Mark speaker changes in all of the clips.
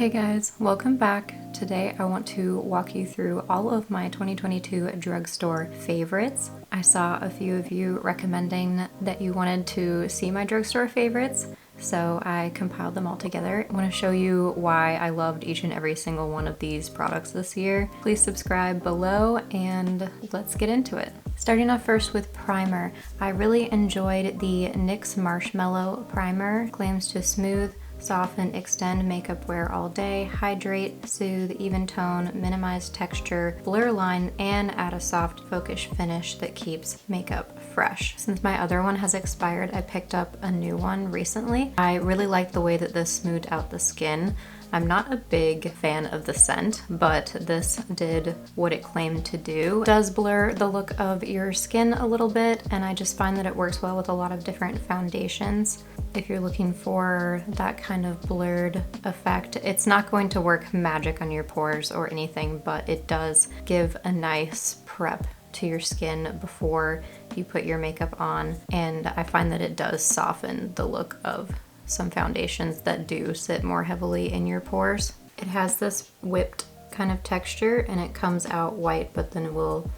Speaker 1: Hey guys, welcome back. Today I want to walk you through all of my 2022 drugstore favorites. I saw a few of you recommending that you wanted to see my drugstore favorites, so I compiled them all together. I want to show you why I loved each and every single one of these products this year. Please subscribe below and let's get into it. Starting off first with primer, I really enjoyed the NYX Marshmallow Primer. Claims to smooth, soften, extend makeup wear all day, hydrate, soothe, even tone, minimize texture, blur line, and add a soft focus finish that keeps makeup fresh. Since my other one has expired, I picked up a new one recently. I really like the way that this smoothed out the skin. I'm not a big fan of the scent, but this did what it claimed to do. It does blur the look of your skin a little bit, and I just find that it works well with a lot of different foundations. If you're looking for that kind of blurred effect, it's not going to work magic on your pores or anything, but it does give a nice prep to your skin before you put your makeup on, and I find that it does soften the look of some foundations that do sit more heavily in your pores. It has this whipped kind of texture and it comes out white, but then it will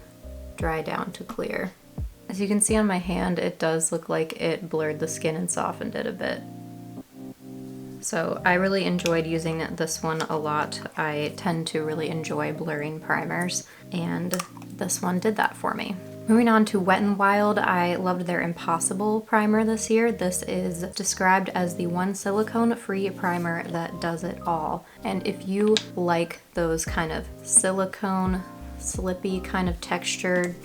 Speaker 1: dry down to clear. As you can see on my hand, it does look like it blurred the skin and softened it a bit. So I really enjoyed using this one a lot. I tend to really enjoy blurring primers, and this one did that for me. Moving on to Wet n Wild, I loved their Impossible primer this year. This is described as the one silicone-free primer that does it all. And if you like those kind of silicone, slippy kind of textured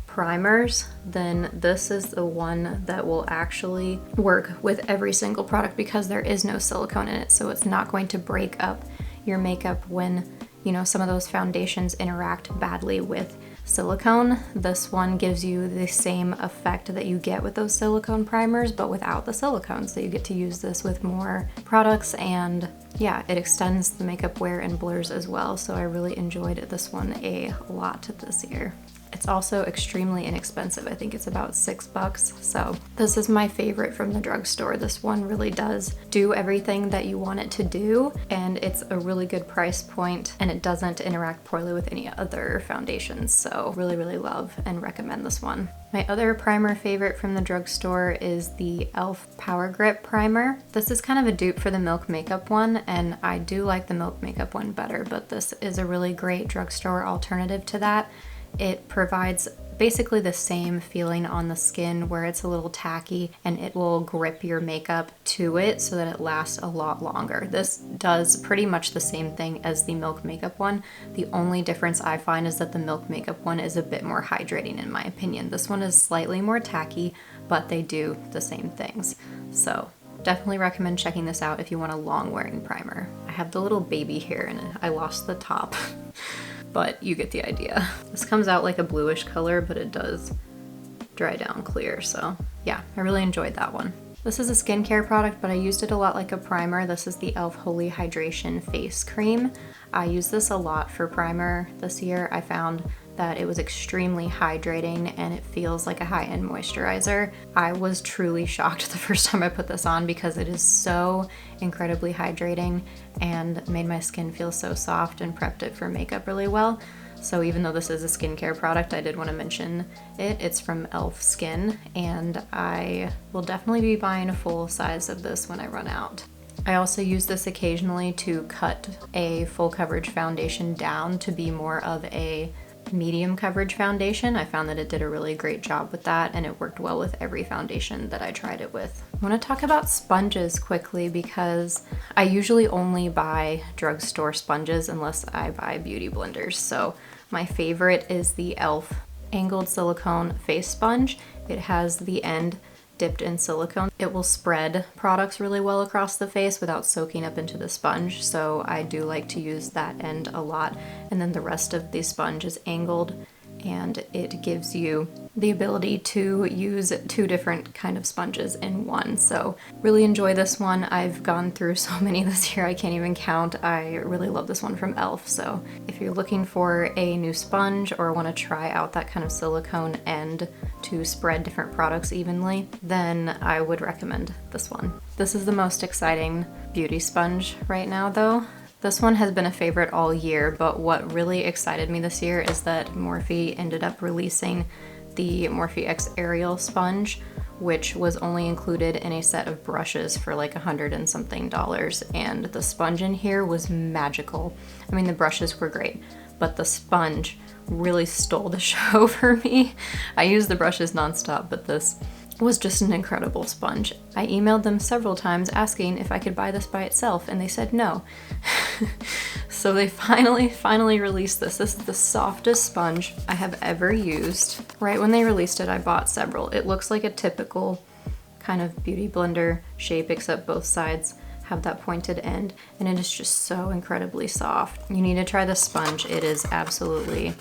Speaker 1: primers, then this is the one that will actually work with every single product because there is no silicone in it. So it's not going to break up your makeup when, you know, some of those foundations interact badly with silicone. This one gives you the same effect that you get with those silicone primers, but without the silicone. So you get to use this with more products, and yeah, it extends the makeup wear and blurs as well. So I really enjoyed this one a lot this year. It's also extremely inexpensive. I think it's about $6. So this is my favorite from the drugstore. This one really does do everything that you want it to do, and it's a really good price point, and it doesn't interact poorly with any other foundations. So really, really love and recommend this one. My other primer favorite from the drugstore is the e.l.f. Power Grip Primer. This is kind of a dupe for the Milk Makeup one, and I do like the Milk Makeup one better, but this is a really great drugstore alternative to that. It provides basically the same feeling on the skin where it's a little tacky, and it will grip your makeup to it so that it lasts a lot longer. This does pretty much the same thing as the Milk Makeup one. The only difference I find is that the Milk Makeup one is a bit more hydrating in my opinion. This one is slightly more tacky, but they do the same things. So definitely recommend checking this out if you want a long wearing primer. I have the little baby hair and I lost the top. But you get the idea. This comes out like a bluish color, but it does dry down clear. So yeah, I really enjoyed that one. This is a skincare product, but I used it a lot like a primer. This is the e.l.f. Holy Hydration Face Cream. I use this a lot for primer this year. I found that it was extremely hydrating and it feels like a high-end moisturizer. I was truly shocked the first time I put this on because it is so incredibly hydrating and made my skin feel so soft and prepped it for makeup really well. So even though this is a skincare product, I did want to mention it. It's from e.l.f. Skin, and I will definitely be buying a full size of this when I run out. I also use this occasionally to cut a full coverage foundation down to be more of a medium coverage foundation. I found that it did a really great job with that, and it worked well with every foundation that I tried it with. I want to talk about sponges quickly because I usually only buy drugstore sponges unless I buy beauty blenders. So my favorite is the e.l.f. Angled Silicone Face Sponge. It has the end dipped in silicone. It will spread products really well across the face without soaking up into the sponge, so I do like to use that end a lot. And then the rest of the sponge is angled, and it gives you the ability to use two different kind of sponges in one. So really enjoy this one. I've gone through so many this year I can't even count. I really love this one from e.l.f. So if you're looking for a new sponge or want to try out that kind of silicone end to spread different products evenly, then I would recommend this one. This is the most exciting beauty sponge right now though. This one has been a favorite all year, but what really excited me this year is that Morphe ended up releasing the Morphe X Ariel sponge, which was only included in a set of brushes for like $100 and something, and the sponge in here was magical. I mean, the brushes were great, but the sponge really stole the show for me. I use the brushes nonstop, but this was just an incredible sponge. I emailed them several times asking if I could buy this by itself, and they said no. So they finally released this. This is the softest sponge I have ever used. Right when they released it, I bought several. It looks like a typical kind of beauty blender shape, except both sides have that pointed end, and it is just so incredibly soft. You need to try this sponge. It is absolutely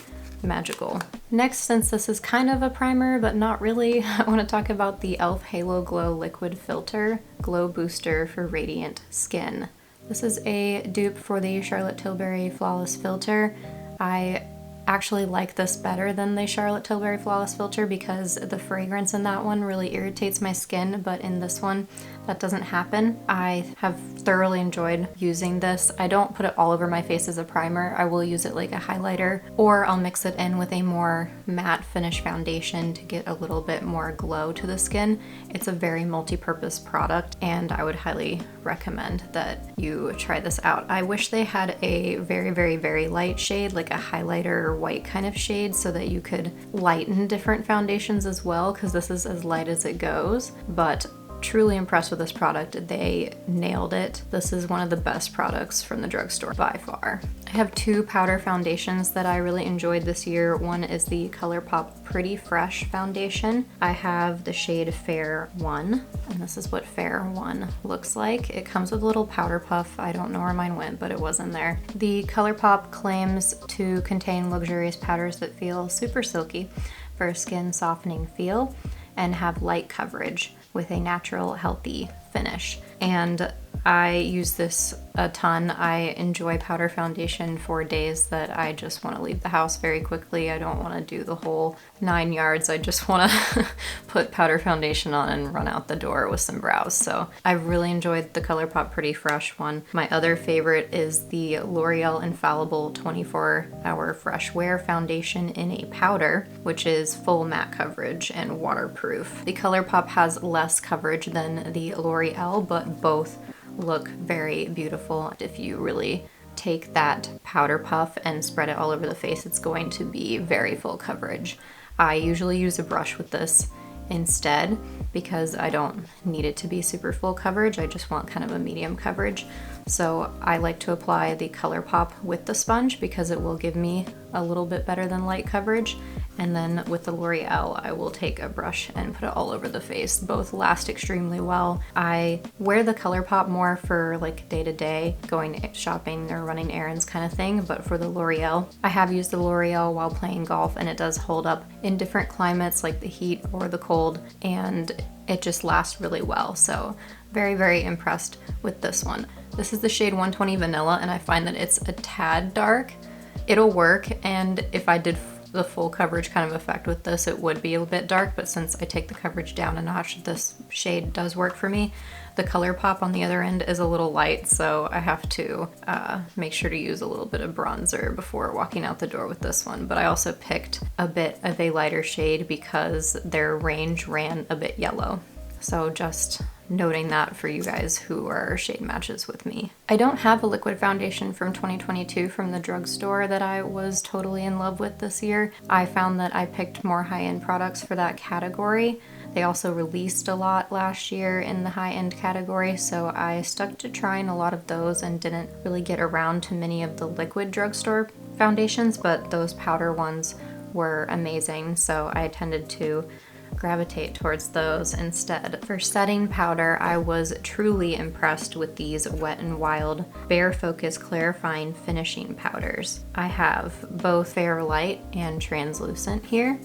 Speaker 1: magical. Next, since this is kind of a primer, but not really, I want to talk about the e.l.f. Halo Glow Liquid Filter Glow Booster for Radiant Skin. This is a dupe for the Charlotte Tilbury Flawless Filter. I actually like this better than the Charlotte Tilbury Flawless Filter because the fragrance in that one really irritates my skin, but in this one that doesn't happen. I have thoroughly enjoyed using this. I don't put it all over my face as a primer. I will use it like a highlighter, or I'll mix it in with a more matte finish foundation to get a little bit more glow to the skin. It's a very multi-purpose product, and I would highly recommend that you try this out. I wish they had a very light shade, like a highlighter or white kind of shade, so that you could lighten different foundations as well, because this is as light as it goes. But truly impressed with this product. They nailed it. This is one of the best products from the drugstore by far. I have two powder foundations that I really enjoyed this year. One is the Colourpop Pretty Fresh foundation. I have the shade Fair 1, and this is what Fair 1 looks like. It comes with a little powder puff. I don't know where mine went, but it wasn't there. The Colourpop claims to contain luxurious powders that feel super silky for a skin softening feel and have light coverage with a natural, healthy finish. And I use this a ton. I enjoy powder foundation for days that I just want to leave the house very quickly. I don't want to do the whole 9 yards. I just want to put powder foundation on and run out the door with some brows. So I've really enjoyed the Colourpop Pretty Fresh one. My other favorite is the L'Oreal Infallible 24-Hour Fresh Wear Foundation in a powder, which is full matte coverage and waterproof. The Colourpop has less coverage than the L'Oreal, but both look very beautiful. If you really take that powder puff and spread it all over the face, it's going to be very full coverage. I usually use a brush with this instead because I don't need it to be super full coverage. I just want kind of a medium coverage. So I like to apply the Colourpop with the sponge because it will give me a little bit better than light coverage. And then with the L'Oreal, I will take a brush and put it all over the face. Both last extremely well. I wear the Colourpop more for like day-to-day, going shopping or running errands kind of thing, but for the L'Oreal, I have used the L'Oreal while playing golf, and it does hold up in different climates like the heat or the cold, and it just lasts really well. So very impressed with this one. This is the shade 120 Vanilla, and I find that it's a tad dark. It'll work, and if I did the full coverage kind of effect with this, it would be a bit dark, but since I take the coverage down a notch, this shade does work for me. The Colourpop on the other end is a little light, so I have to make sure to use a little bit of bronzer before walking out the door with this one. But I also picked a bit of a lighter shade because their range ran a bit yellow. So just noting that for you guys who are shade matches with me. I don't have a liquid foundation from 2022 from the drugstore that I was totally in love with this year. I found that I picked more high-end products for that category. They also released a lot last year in the high-end category, so I stuck to trying a lot of those and didn't really get around to many of the liquid drugstore foundations, but those powder ones were amazing, so I tended to gravitate towards those instead. For setting powder, I was truly impressed with these Wet n Wild BareFocus Clarifying Finishing Powders. I have both Fair Light and Translucent here,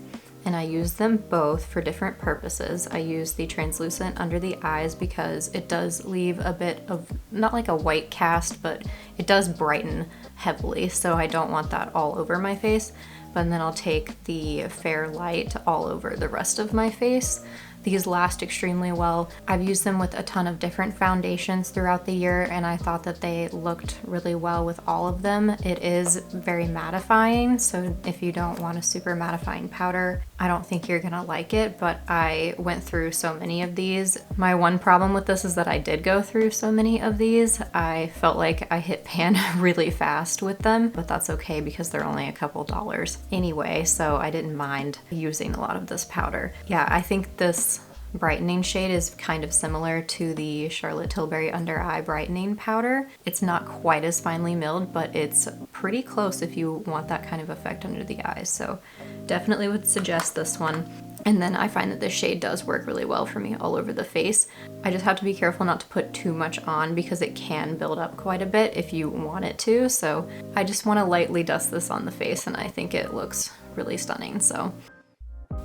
Speaker 1: and I use them both for different purposes. I use the translucent under the eyes because it does leave a bit of, not like a white cast, but it does brighten heavily, so I don't want that all over my face. But then I'll take the Fair Light all over the rest of my face. These last extremely well. I've used them with a ton of different foundations throughout the year, and I thought that they looked really well with all of them. It is very mattifying, so if you don't want a super mattifying powder, I don't think you're gonna like it, but I went through so many of these. My one problem with this is that I did go through so many of these. I felt like I hit pan really fast with them, but that's okay because they're only a couple dollars anyway, so I didn't mind using a lot of this powder. Yeah, I think this brightening shade is kind of similar to the Charlotte Tilbury Under Eye Brightening Powder. It's not quite as finely milled, but it's pretty close if you want that kind of effect under the eyes. So definitely would suggest this one. And then I find that this shade does work really well for me all over the face. I just have to be careful not to put too much on because it can build up quite a bit if you want it to. So I just want to lightly dust this on the face, and I think it looks really stunning. So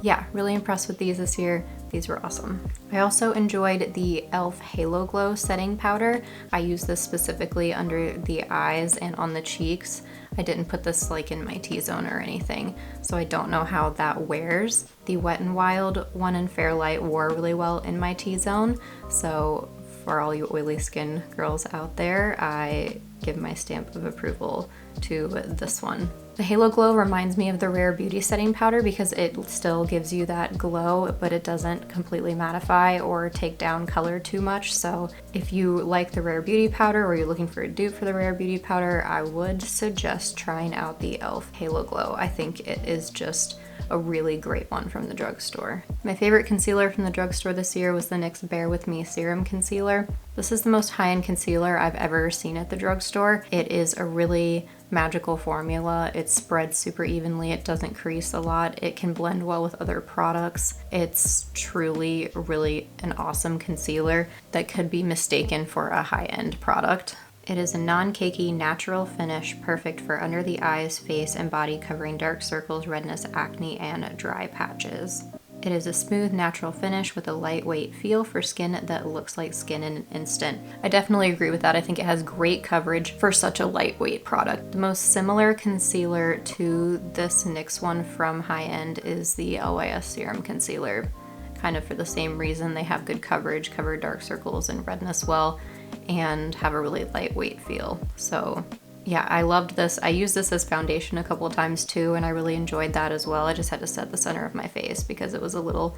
Speaker 1: yeah, really impressed with these this year. These were awesome. I also enjoyed the e.l.f. Halo Glow Setting Powder. I used this specifically under the eyes and on the cheeks. I didn't put this like in my T-zone or anything, so I don't know how that wears. The Wet n Wild one in Fairlight wore really well in my T-zone, so for all you oily skin girls out there, I give my stamp of approval to this one. The Halo Glow reminds me of the Rare Beauty Setting Powder because it still gives you that glow, but it doesn't completely mattify or take down color too much. So if you like the Rare Beauty powder or you're looking for a dupe for the Rare Beauty powder, I would suggest trying out the e.l.f. Halo Glow. I think it is just a really great one from the drugstore. My favorite concealer from the drugstore this year was the NYX Bare With Me Serum Concealer. This is the most high-end concealer I've ever seen at the drugstore. It is a really magical formula. It spreads super evenly. It doesn't crease a lot. It can blend well with other products. It's truly really an awesome concealer that could be mistaken for a high-end product. It is a non-cakey, natural finish, perfect for under the eyes, face, and body, covering dark circles, redness, acne, and dry patches. It is a smooth, natural finish with a lightweight feel for skin that looks like skin in an instant. I definitely agree with that. I think it has great coverage for such a lightweight product. The most similar concealer to this NYX one from high end is the LYS Serum Concealer. Kind of for the same reason. They have good coverage, cover dark circles and redness well, and have a really lightweight feel. So yeah, I loved this. I used this as foundation a couple of times too, and I really enjoyed that as well. I just had to set the center of my face because it was a little,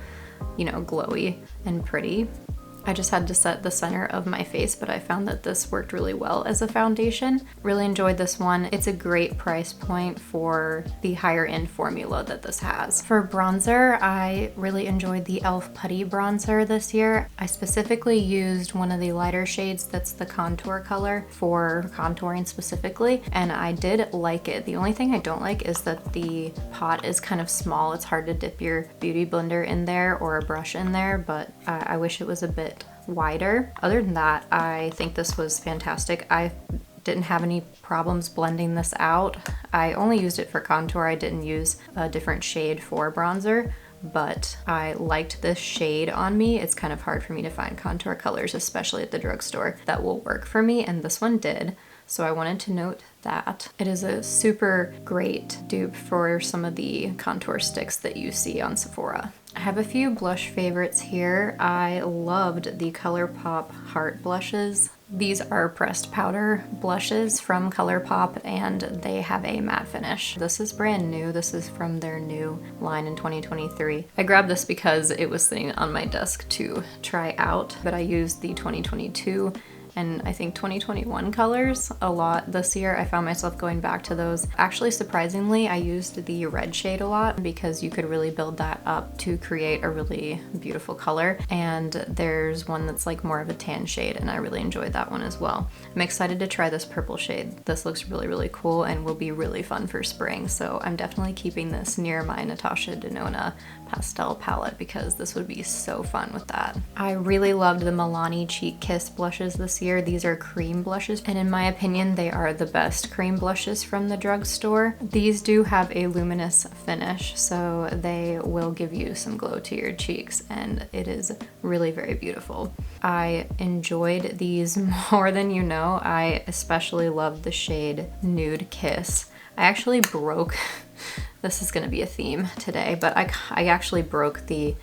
Speaker 1: you know, glowy and pretty. I just had to set the center of my face, but I found that this worked really well as a foundation. Really enjoyed this one. It's a great price point for the higher end formula that this has. For bronzer, I really enjoyed the e.l.f. Putty bronzer this year. I specifically used one of the lighter shades that's the contour color for contouring specifically, and I did like it. The only thing I don't like is that the pot is kind of small. It's hard to dip your beauty blender in there or a brush in there, but I wish it was a bit wider. Other than that, I think this was fantastic. I didn't have any problems blending this out. I only used it for contour. I didn't use a different shade for bronzer, but I liked this shade on me. It's kind of hard for me to find contour colors, especially at the drugstore, that will work for me, and this one did. So I wanted to note that. It is a super great dupe for some of the contour sticks that you see on Sephora. I have a few blush favorites here. I loved the Colourpop Heart blushes. These are pressed powder blushes from Colourpop, and they have a matte finish. This is brand new. This is from their new line in 2023. I grabbed this because it was sitting on my desk to try out, but I used the 2022 and I think 2021 colors a lot this year. I found myself going back to those. Actually, surprisingly, I used the red shade a lot because you could really build that up to create a really beautiful color. And there's one that's like more of a tan shade, and I really enjoyed that one as well. I'm excited to try this purple shade. This looks really, really cool and will be really fun for spring. So I'm definitely keeping this near my Natasha Denona pastel palette because this would be so fun with that. I really loved the Milani Cheek Kiss blushes this year. These are cream blushes, and in my opinion, they are the best cream blushes from the drugstore. These do have a luminous finish, so they will give you some glow to your cheeks, and it is really very beautiful. I enjoyed these more than you know. I especially love the shade Nude Kiss. I actually broke, this is gonna be a theme today, but I actually broke the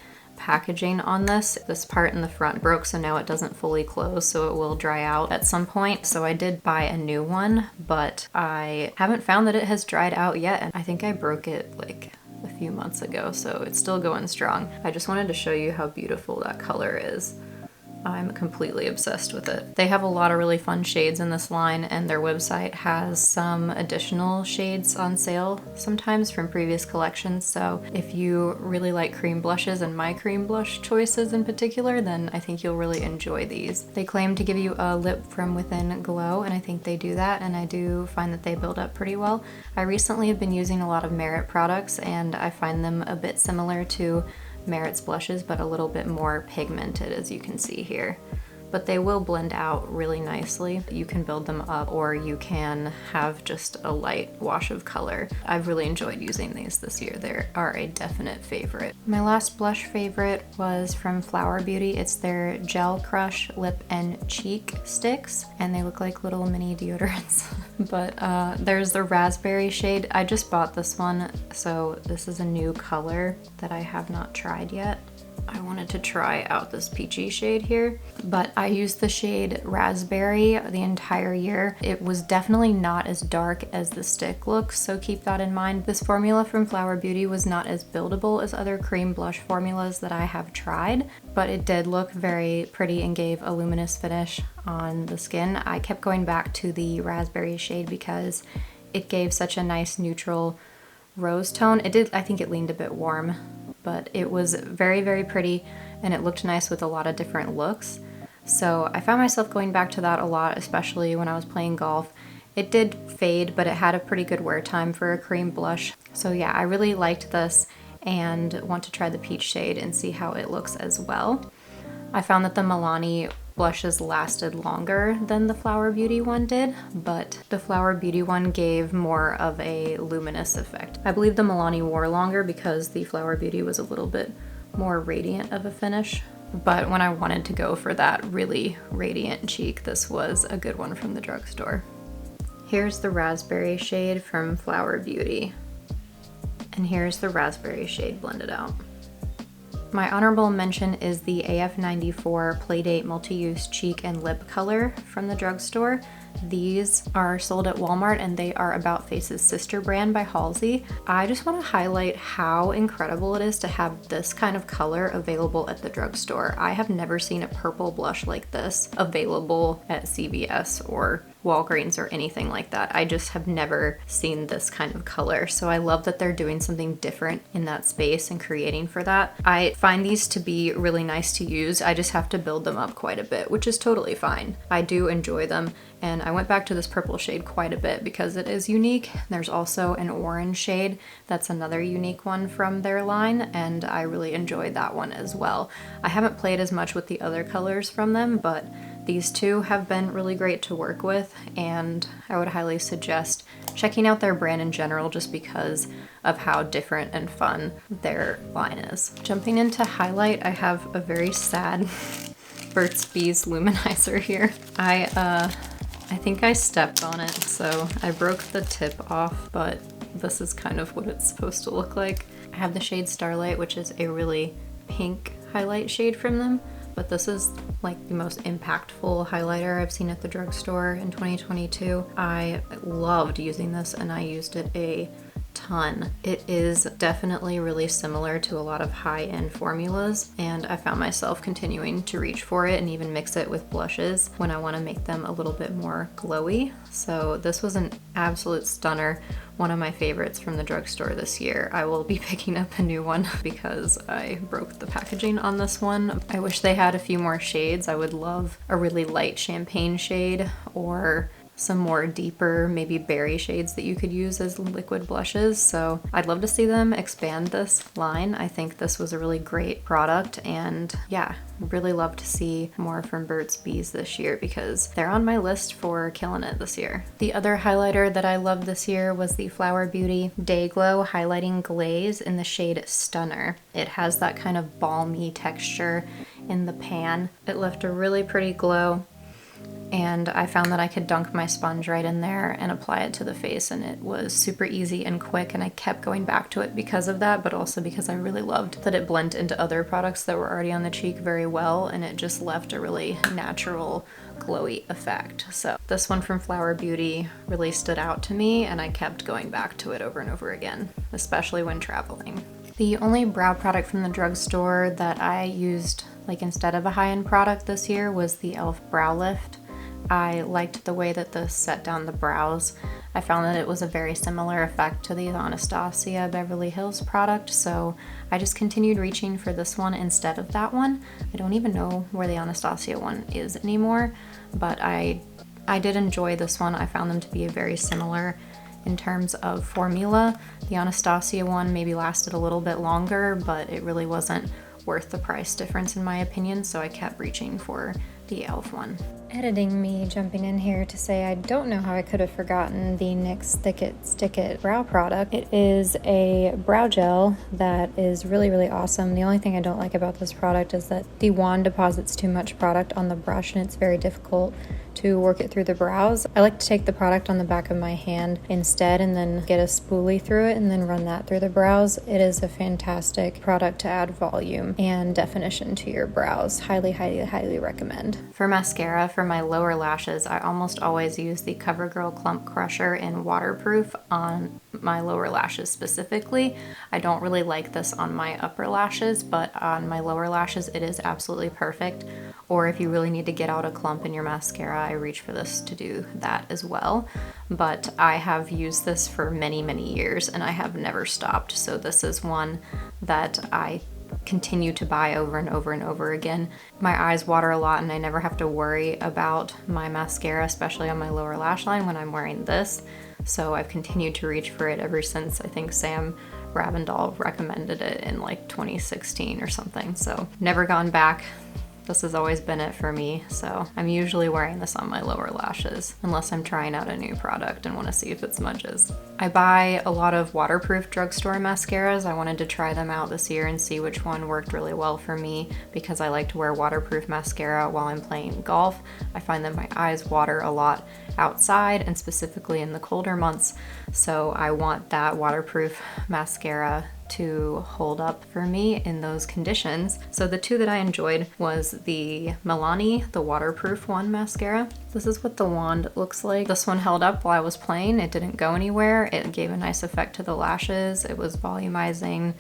Speaker 1: packaging on this. This part in the front broke, so now it doesn't fully close, so it will dry out at some point. So I did buy a new one, but I haven't found that it has dried out yet, and I think I broke it like a few months ago, so it's still going strong. I just wanted to show you how beautiful that color is. I'm completely obsessed with it. They have a lot of really fun shades in this line, and their website has some additional shades on sale sometimes from previous collections. So if you really like cream blushes and my cream blush choices in particular, then I think you'll really enjoy these. They claim to give you a lip from within glow, and I think they do that, and I do find that they build up pretty well. I recently have been using a lot of Merit products, and I find them a bit similar to Merit's blushes, but a little bit more pigmented, as you can see here. But they will blend out really nicely. You can build them up, or you can have just a light wash of color. I've really enjoyed using these this year. They are a definite favorite. My last blush favorite was from Flower Beauty. It's their Gel Crush Lip and Cheek Sticks, and they look like little mini deodorants. But there's the raspberry shade. I just bought this one, so this is a new color that I have not tried yet. I wanted to try out this peachy shade here, but I used the shade Raspberry the entire year. It was definitely not as dark as the stick looks, so keep that in mind. This formula from Flower Beauty was not as buildable as other cream blush formulas that I have tried, but it did look very pretty and gave a luminous finish on the skin. I kept going back to the Raspberry shade because it gave such a nice neutral rose tone. It did, I think it leaned a bit warm, but it was very, very pretty, and it looked nice with a lot of different looks. So I found myself going back to that a lot, especially when I was playing golf. It did fade, but it had a pretty good wear time for a cream blush. So yeah, I really liked this and want to try the peach shade and see how it looks as well. I found that the Milani blushes lasted longer than the Flower Beauty one did, but the Flower Beauty one gave more of a luminous effect. I believe the Milani wore longer because the Flower Beauty was a little bit more radiant of a finish. But when I wanted to go for that really radiant cheek, this was a good one from the drugstore. Here's the Raspberry shade from Flower Beauty, and here's the Raspberry shade blended out. My honorable mention is the AF94 Playdate Multi-Use Cheek and Lip Color from the drugstore. These are sold at Walmart, and they are About Face's sister brand by Halsey. I just want to highlight how incredible it is to have this kind of color available at the drugstore. I have never seen a purple blush like this available at CVS or Walgreens or anything like that. I just have never seen this kind of color. So I love that they're doing something different in that space and creating for that. I find these to be really nice to use. I just have to build them up quite a bit, which is totally fine. I do enjoy them. And I went back to this purple shade quite a bit because it is unique. There's also an orange shade that's another unique one from their line, and I really enjoyed that one as well. I haven't played as much with the other colors from them, but these two have been really great to work with, and I would highly suggest checking out their brand in general just because of how different and fun their line is. Jumping into highlight, I have a very sad Burt's Bees Luminizer here. I think I stepped on it, so I broke the tip off, but this is kind of what it's supposed to look like. I have the shade Starlight, which is a really pink highlight shade from them, but this is like the most impactful highlighter I've seen at the drugstore in 2022. I loved using this, and I used it a ton. It is definitely really similar to a lot of high-end formulas, and I found myself continuing to reach for it and even mix it with blushes when I want to make them a little bit more glowy. So this was an absolute stunner, one of my favorites from the drugstore this year. I will be picking up a new one because I broke the packaging on this one. I wish they had a few more shades. I would love a really light champagne shade or some more deeper, maybe berry shades that you could use as liquid blushes. So I'd love to see them expand this line. I think this was a really great product, and yeah, really love to see more from Burt's Bees this year because they're on my list for killing it this year. The other highlighter that I loved this year was the Flower Beauty Day Glow Highlighting Glaze in the shade Stunner. It has that kind of balmy texture in the pan. It left a really pretty glow. and I found that I could dunk my sponge right in there and apply it to the face, and it was super easy and quick, and I kept going back to it because of that, but also because I really loved that it blended into other products that were already on the cheek very well, and it just left a really natural glowy effect. So this one from Flower Beauty really stood out to me, and I kept going back to it over and over again, especially when traveling. The only brow product from the drugstore that I used like instead of a high-end product this year was the e.l.f. Brow Lift. I liked the way that this set down the brows. I found that it was a very similar effect to the Anastasia Beverly Hills product, so I just continued reaching for this one instead of that one. I don't even know where the Anastasia one is anymore, but I did enjoy this one. I found them to be very similar in terms of formula. The Anastasia one maybe lasted a little bit longer, but it really wasn't worth the price difference in my opinion, so I kept reaching for the e.l.f. one. Editing me jumping in here to say I don't know how I could have forgotten the NYX Stick It brow product. It is a brow gel that is really awesome. The only thing I don't like about this product is that the wand deposits too much product on the brush, and it's very difficult to work it through the brows. I like to take the product on the back of my hand instead and then get a spoolie through it and then run that through the brows. It is a fantastic product to add volume and definition to your brows. Highly recommend. For mascara, for my lower lashes, I almost always use the CoverGirl Clump Crusher in waterproof on my lower lashes specifically. I don't really like this on my upper lashes, but on my lower lashes it is absolutely perfect. Or if you really need to get out a clump in your mascara, I reach for this to do that as well. But I have used this for many years and I have never stopped. So this is one that I continue to buy over and over again. My eyes water a lot and I never have to worry about my mascara, especially on my lower lash line when I'm wearing this. So I've continued to reach for it ever since I think Sam Ravindal recommended it in like 2016 or something. So never gone back. This has always been it for me, so I'm usually wearing this on my lower lashes, unless I'm trying out a new product and want to see if it smudges. I buy a lot of waterproof drugstore mascaras. I wanted to try them out this year and see which one worked really well for me because I like to wear waterproof mascara while I'm playing golf. I find that my eyes water a lot outside and specifically in the colder months, so I want that waterproof mascara to hold up for me in those conditions. So the two that I enjoyed was the Milani, the waterproof one mascara. This is what the wand looks like. This one held up while I was playing. It didn't go anywhere. It gave a nice effect to the lashes. It was volumizing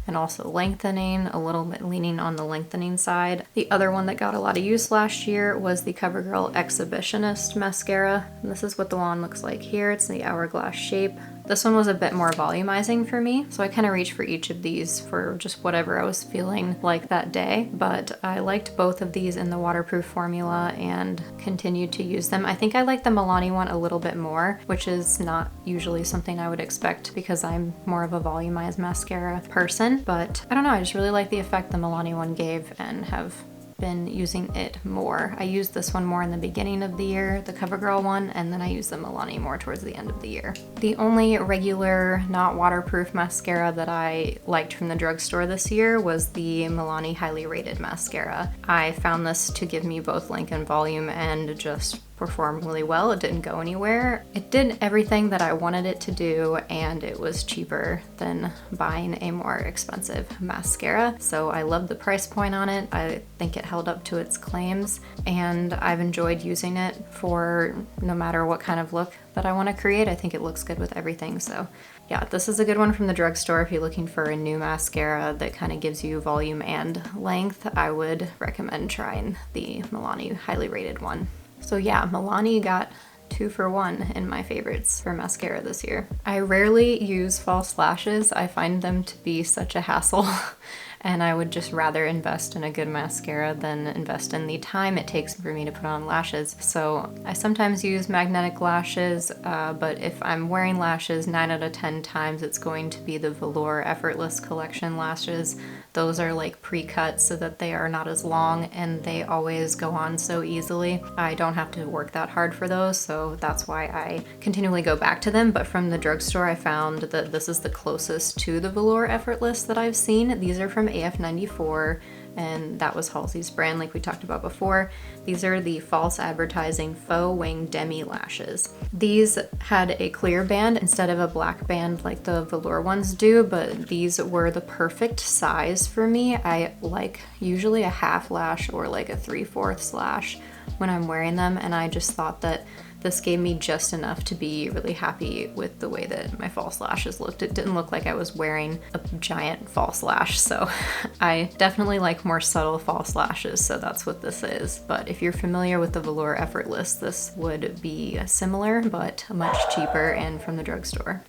Speaker 1: and also lengthening, a little bit leaning on the lengthening side. The other one that got a lot of use last year was the CoverGirl Exhibitionist mascara. And this is what the wand looks like here. It's the hourglass shape. This one was a bit more volumizing for me, so I kind of reached for each of these for just whatever I was feeling like that day, but I liked both of these in the waterproof formula and continued to use them. I think I like the Milani one a little bit more, which is not usually something I would expect because I'm more of a volumized mascara person, but I don't know, I just really like the effect the Milani one gave and have been using it more. I used this one more in the beginning of the year, the CoverGirl one, and then I used the Milani more towards the end of the year. The only regular, not waterproof mascara that I liked from the drugstore this year was the Milani Highly Rated Mascara. I found this to give me both length and volume and just performed really well. It didn't go anywhere. It did everything that I wanted it to do, and it was cheaper than buying a more expensive mascara. So I love the price point on it. I think it held up to its claims, and I've enjoyed using it for no matter what kind of look that I want to create. I think it looks good with everything. So yeah, this is a good one from the drugstore if you're looking for a new mascara that kind of gives you volume and length. I would recommend trying the Milani Highly Rated one. So yeah, Milani got 2 for 1 in my favorites for mascara this year. I rarely use false lashes. I find them to be such a hassle and I would just rather invest in a good mascara than invest in the time it takes for me to put on lashes. So I sometimes use magnetic lashes, but if I'm wearing lashes, 9 out of 10 times it's going to be the Velour Effortless Collection lashes. Those are like pre-cut so that they are not as long and they always go on so easily. I don't have to work that hard for those, so that's why I continually go back to them. But from the drugstore, I found that this is the closest to the Velour Effortless that I've seen. These are from AF94. and that was Halsey's brand like we talked about before. These are the False Advertising Faux Wing Demi Lashes. These had a clear band instead of a black band like the velour ones do, but these were the perfect size for me. I like usually a half lash or like a 3/4 lash when I'm wearing them, and I just thought that this gave me just enough to be really happy with the way that my false lashes looked. It didn't look like I was wearing a giant false lash, so I definitely like more subtle false lashes, so that's what this is. But if you're familiar with the Velour Effortless, this would be similar, but much cheaper and from the drugstore.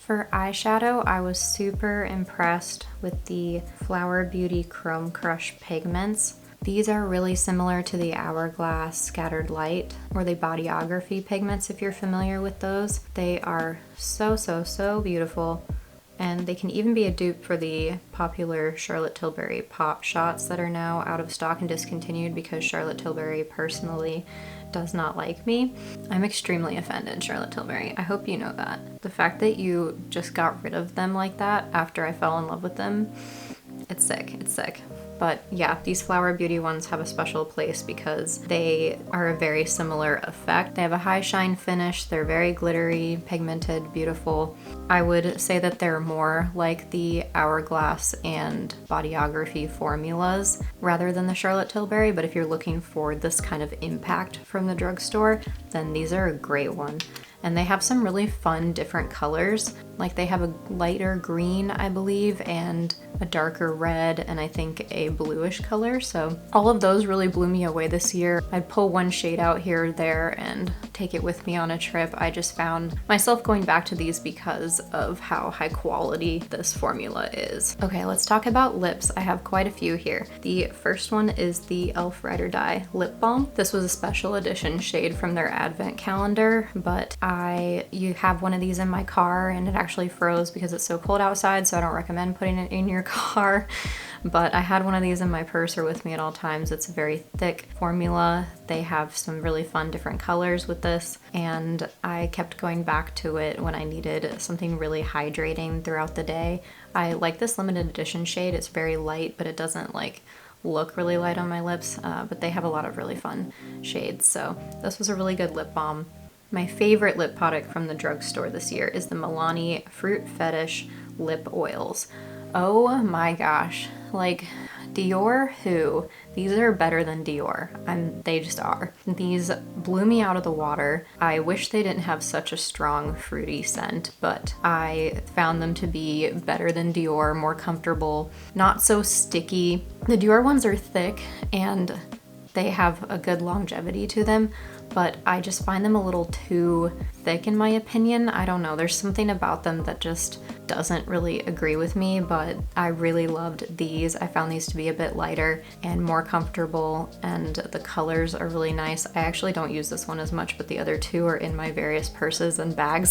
Speaker 1: For eyeshadow, I was super impressed with the Flower Beauty Chrome Crush pigments. These are really similar to the Hourglass Scattered Light or the Bodyography pigments if you're familiar with those. They are so beautiful, and they can even be a dupe for the popular Charlotte Tilbury Pop Shots that are now out of stock and discontinued because Charlotte Tilbury personally does not like me. I'm extremely offended, Charlotte Tilbury. I hope you know that. The fact that you just got rid of them like that after I fell in love with them, it's sick, it's sick. But yeah, these Flower Beauty ones have a special place because they are a very similar effect. They have a high shine finish, they're very glittery, pigmented, beautiful. I would say that they're more like the Hourglass and Bodyography formulas rather than the Charlotte Tilbury, but if you're looking for this kind of impact from the drugstore, then these are a great one. And they have some really fun different colors. Like they have a lighter green, I believe, and a darker red, and I think a bluish color. So all of those really blew me away this year. I'd pull one shade out here or there and take it with me on a trip. I just found myself going back to these because of how high quality this formula is. Okay, let's talk about lips. I have quite a few here. The first one is the e.l.f. Ride or Die Lip Balm. This was a special edition shade from their advent calendar, but you have one of these in my car and it actually froze because it's so cold outside, so I don't recommend putting it in your car. But I had one of these in my purse or with me at all times. It's a very thick formula. They have some really fun different colors with this, and I kept going back to it when I needed something really hydrating throughout the day. I like this limited edition shade. It's very light, but it doesn't like look really light on my lips, but they have a lot of really fun shades. So this was a really good lip balm. My favorite lip product from the drugstore this year is the Milani Fruit Fetish Lip Oils. Oh my gosh, like Dior who? These are better than Dior. They just are. These blew me out of the water. I wish they didn't have such a strong fruity scent, but I found them to be better than Dior, more comfortable, not so sticky. The Dior ones are thick and they have a good longevity to them, but I just find them a little too thick in my opinion. I don't know, there's something about them that just doesn't really agree with me, but I really loved these. I found these to be a bit lighter and more comfortable, and the colors are really nice. I actually don't use this one as much, but the other two are in my various purses and bags,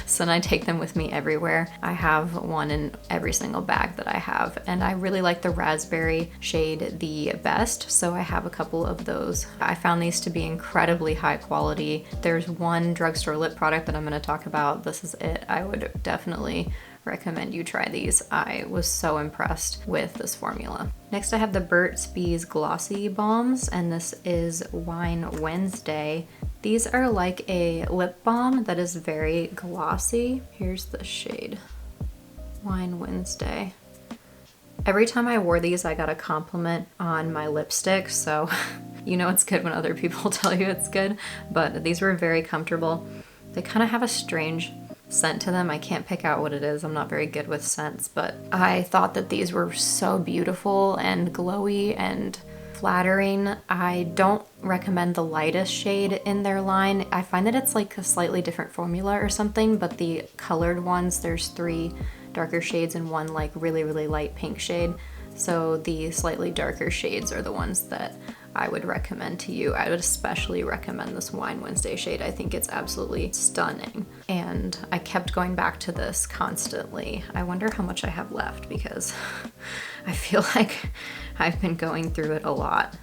Speaker 1: so then I take them with me everywhere. I have one in every single bag that I have, and I really like the raspberry shade the best, so I have a couple of those. I found these to be incredibly high quality. There's one drugstore lip product that I'm going to talk about. This is it. I would definitely recommend you try these. I was so impressed with this formula. Next I have the Burt's Bees Glossy Balms, and this is Wine Wednesday. These are like a lip balm that is very glossy. Here's the shade, Wine Wednesday. Every time I wore these, I got a compliment on my lipstick, so you know it's good when other people tell you it's good, but these were very comfortable. They kind of have a strange scent to them. I can't pick out what it is. I'm not very good with scents, but I thought that these were so beautiful and glowy and flattering. I don't recommend the lightest shade in their line. I find that it's like a slightly different formula or something, but the colored ones, there's 3 darker shades and 1 like really light pink shade. So the slightly darker shades are the ones that I would recommend to you. I would especially recommend this Wine Wednesday shade. I think it's absolutely stunning. And I kept going back to this constantly. I wonder how much I have left because I feel like I've been going through it a lot.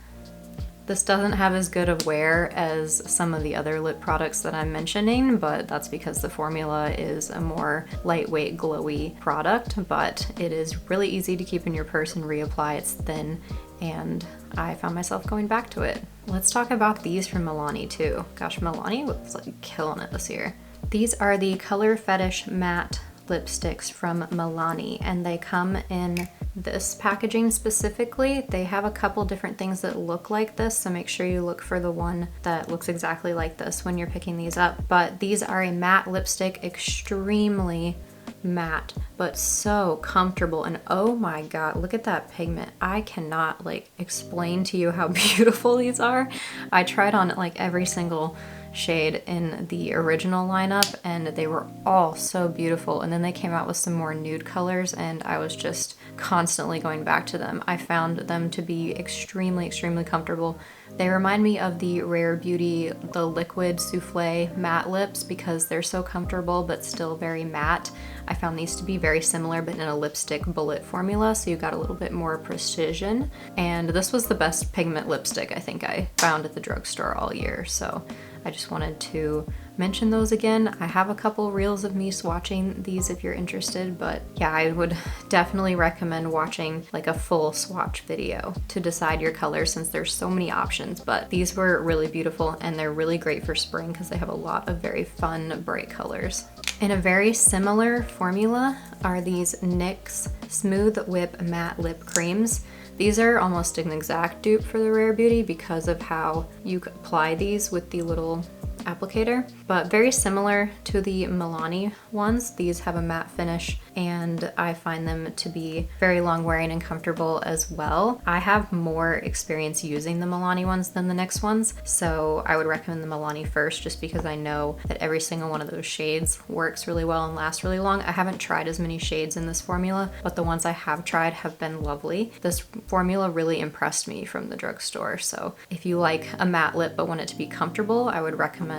Speaker 1: This doesn't have as good of wear as some of the other lip products that I'm mentioning, but that's because the formula is a more lightweight, glowy product, but it is really easy to keep in your purse and reapply. It's thin, and I found myself going back to it. Let's talk about these from Milani too. Gosh, Milani was like killing it this year. These are the Color Fetish Matte lipsticks from Milani, and they come in this packaging specifically. They have a couple different things that look like this, so make sure you look for the one that looks exactly like this when you're picking these up. But these are a matte lipstick, extremely matte, but so comfortable, and oh my god, look at that pigment. I cannot like explain to you how beautiful these are. I tried on like every single shade in the original lineup and they were all so beautiful, and then they came out with some more nude colors and I was just constantly going back to them. I found them to be extremely comfortable. They remind me of the Rare Beauty, the Liquid Souffle matte lips, because they're so comfortable but still very matte. I found these to be very similar but in a lipstick bullet formula, so you got a little bit more precision. And this was the best pigment lipstick I think I found at the drugstore all year, so I just wanted to mention those again. I have a couple reels of me swatching these if you're interested, but yeah, I would definitely recommend watching like a full swatch video to decide your color, since there's so many options. But these were really beautiful and they're really great for spring because they have a lot of very fun bright colors. In a very similar formula are these NYX Smooth Whip Matte Lip Creams. These are almost an exact dupe for the Rare Beauty because of how you apply these with the little applicator, but very similar to the Milani ones. These have a matte finish and I find them to be very long wearing and comfortable as well. I have more experience using the Milani ones than the NYX ones, so I would recommend the Milani first just because I know that every single one of those shades works really well and lasts really long. I haven't tried as many shades in this formula, but the ones I have tried have been lovely. This formula really impressed me from the drugstore, so if you like a matte lip but want it to be comfortable, I would recommend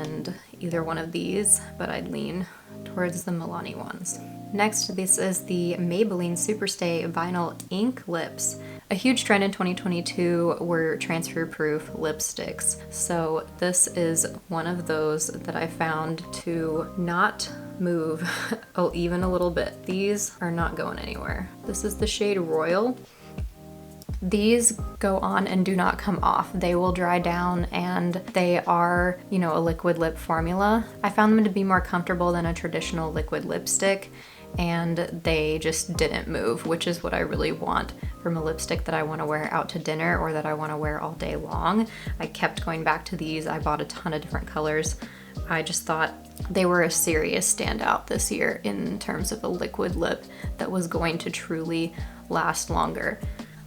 Speaker 1: either one of these, but I'd lean towards the Milani ones. Next, this is the Maybelline Superstay Vinyl Ink Lips. A huge trend in 2022 were transfer-proof lipsticks. So this is one of those that I found to not move even a little bit. These are not going anywhere. This is the shade Royal. These go on and do not come off. They will dry down and they are, you know, a liquid lip formula. I found them to be more comfortable than a traditional liquid lipstick, and they just didn't move, which is what I really want from a lipstick that I want to wear out to dinner or that I want to wear all day long. I kept going back to these. I bought a ton of different colors. I just thought they were a serious standout this year in terms of a liquid lip that was going to truly last longer.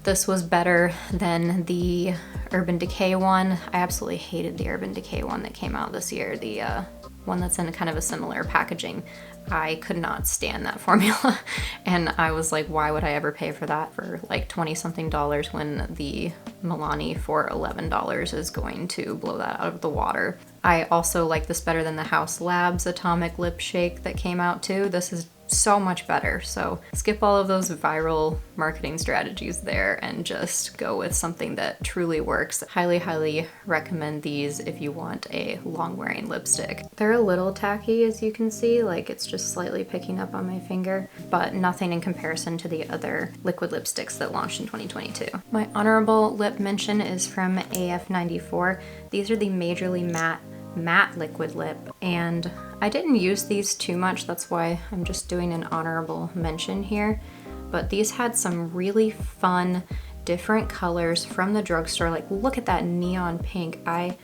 Speaker 1: This was better than the Urban Decay one. I absolutely hated the Urban Decay one that came out this year, the one that's in kind of a similar packaging. I could not stand that formula and I was like, why would I ever pay for that for like 20 something dollars when the Milani for $11 is going to blow that out of the water. I also like this better than the House Labs Atomic Lip Shake that came out too. This is so much better. So skip all of those viral marketing strategies there and just go with something that truly works. Highly recommend these if you want a long wearing lipstick. They're a little tacky, as you can see, like it's just slightly picking up on my finger, but nothing in comparison to the other liquid lipsticks that launched in 2022. My honorable lip mention is from AF94. These are the Majorly Matte liquid lip, and I didn't use these too much, that's why I'm just doing an honorable mention here, but these had some really fun different colors from the drugstore. Like, look at that neon pink. I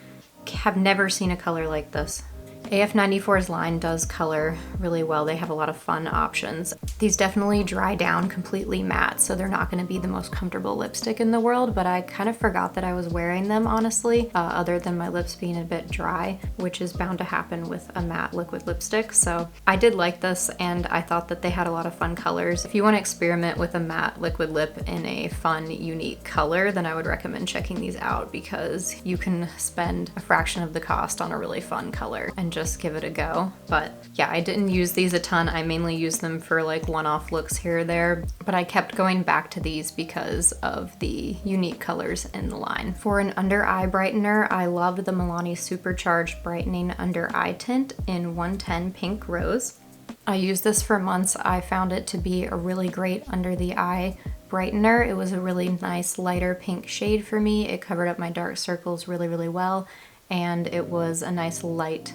Speaker 1: have never seen a color like this. AF94's line does color really well. They have a lot of fun options. These definitely dry down completely matte, so they're not going to be the most comfortable lipstick in the world, but I kind of forgot that I was wearing them, honestly, other than my lips being a bit dry, which is bound to happen with a matte liquid lipstick. So I did like this, and I thought that they had a lot of fun colors. If you want to experiment with a matte liquid lip in a fun, unique color, then I would recommend checking these out because you can spend a fraction of the cost on a really fun color and just just give it a go. But yeah, I didn't use these a ton. I mainly use them for like one-off looks here or there, but I kept going back to these because of the unique colors in the line. For an under eye brightener, I loved the Milani Supercharged Brightening Under Eye Tint in 110 Pink Rose. I used this for months. I found it to be a really great under the eye brightener. It was a really nice lighter pink shade for me. It covered up my dark circles really, really well, and it was a nice light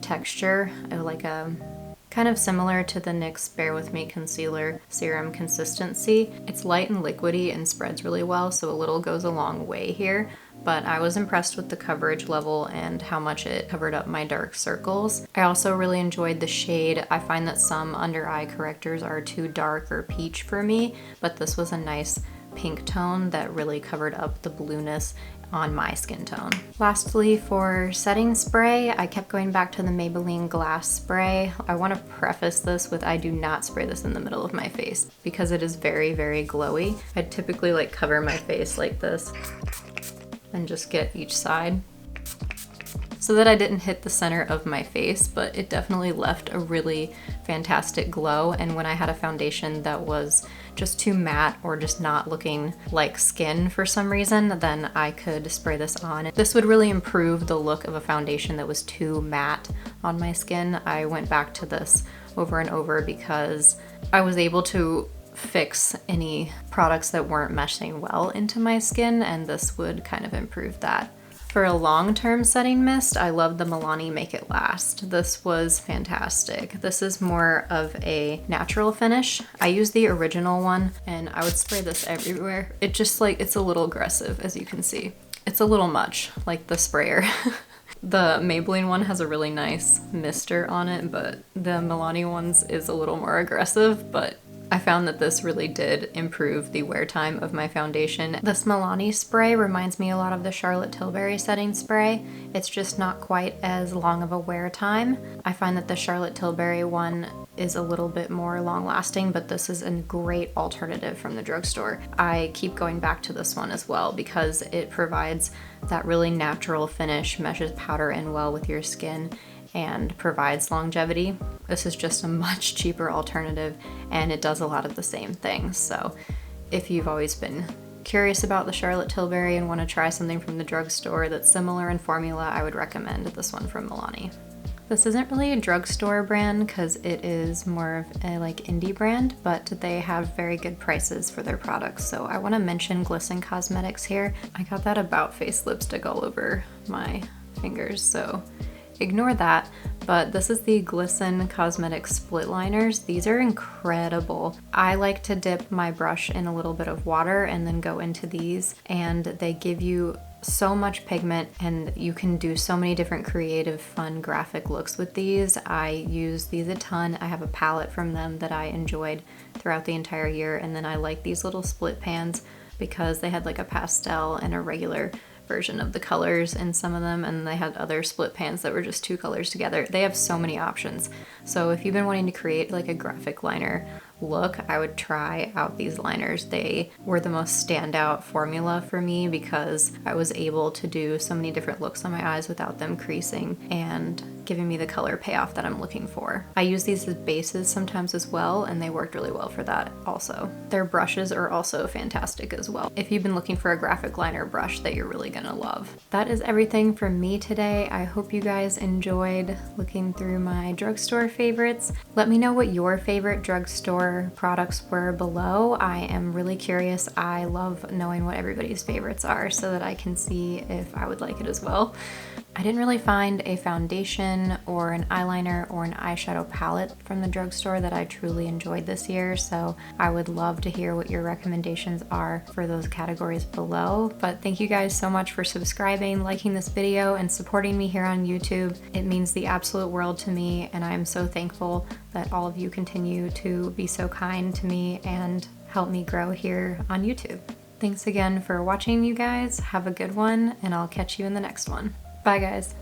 Speaker 1: texture, like a kind of similar to the NYX Bare With Me Concealer Serum consistency. It's light and liquidy and spreads really well, so a little goes a long way here. But I was impressed with the coverage level and how much it covered up my dark circles. I also really enjoyed the shade. I find that some under eye correctors are too dark or peach for me, but this was a nice pink tone that really covered up the blueness on my skin tone. Lastly, for setting spray, I kept going back to the Maybelline Glass Spray. I want to preface this with I do not spray this in the middle of my face because it is very, very glowy. I typically like cover my face like this and just get each side so that I didn't hit the center of my face, but it definitely left a really fantastic glow. And when I had a foundation that was just too matte or just not looking like skin for some reason, then I could spray this on. This would really improve the look of a foundation that was too matte on my skin. I went back to this over and over because I was able to fix any products that weren't meshing well into my skin, and this would kind of improve that. For a long-term setting mist, I love the Milani Make It Last. This was fantastic. This is more of a natural finish. I use the original one and I would spray this everywhere. It just like, it's a little aggressive, as you can see. It's a little much, like the sprayer. The Maybelline one has a really nice mister on it, but the Milani one's is a little more aggressive, but I found that this really did improve the wear time of my foundation. This Milani spray reminds me a lot of the Charlotte Tilbury setting spray. It's just not quite as long of a wear time. I find that the Charlotte Tilbury one is a little bit more long lasting, but this is a great alternative from the drugstore. I keep going back to this one as well because it provides that really natural finish, meshes powder in well with your skin, and provides longevity. This is just a much cheaper alternative and it does a lot of the same things. So if you've always been curious about the Charlotte Tilbury and want to try something from the drugstore that's similar in formula, I would recommend this one from Milani. This isn't really a drugstore brand because it is more of a like indie brand, but they have very good prices for their products. So I want to mention Glisten Cosmetics here. I got that About Face lipstick all over my fingers, so ignore that, but this is the Glisten Cosmetics Split Liners. These are incredible. I like to dip my brush in a little bit of water and then go into these, and they give you so much pigment and you can do so many different creative, fun graphic looks with these. I use these a ton. I have a palette from them that I enjoyed throughout the entire year, and then I like these little split pans because they had like a pastel and a regular version of the colors in some of them, and they had other split pans that were just two colors together. They have so many options. So if you've been wanting to create like a graphic liner look, I would try out these liners. They were the most standout formula for me because I was able to do so many different looks on my eyes without them creasing and giving me the color payoff that I'm looking for. I use these as bases sometimes as well, and they worked really well for that also. Their brushes are also fantastic as well if you've been looking for a graphic liner brush that you're really gonna love. That is everything from me today. I hope you guys enjoyed looking through my drugstore favorites. Let me know what your favorite drugstore products were below. I am really curious. I love knowing what everybody's favorites are so that I can see if I would like it as well. I didn't really find a foundation or an eyeliner or an eyeshadow palette from the drugstore that I truly enjoyed this year, so I would love to hear what your recommendations are for those categories below. But thank you guys so much for subscribing, liking this video, and supporting me here on YouTube. It means the absolute world to me, and I am so thankful that all of you continue to be so kind to me and help me grow here on YouTube. Thanks again for watching, you guys. Have a good one, and I'll catch you in the next one. Bye, guys.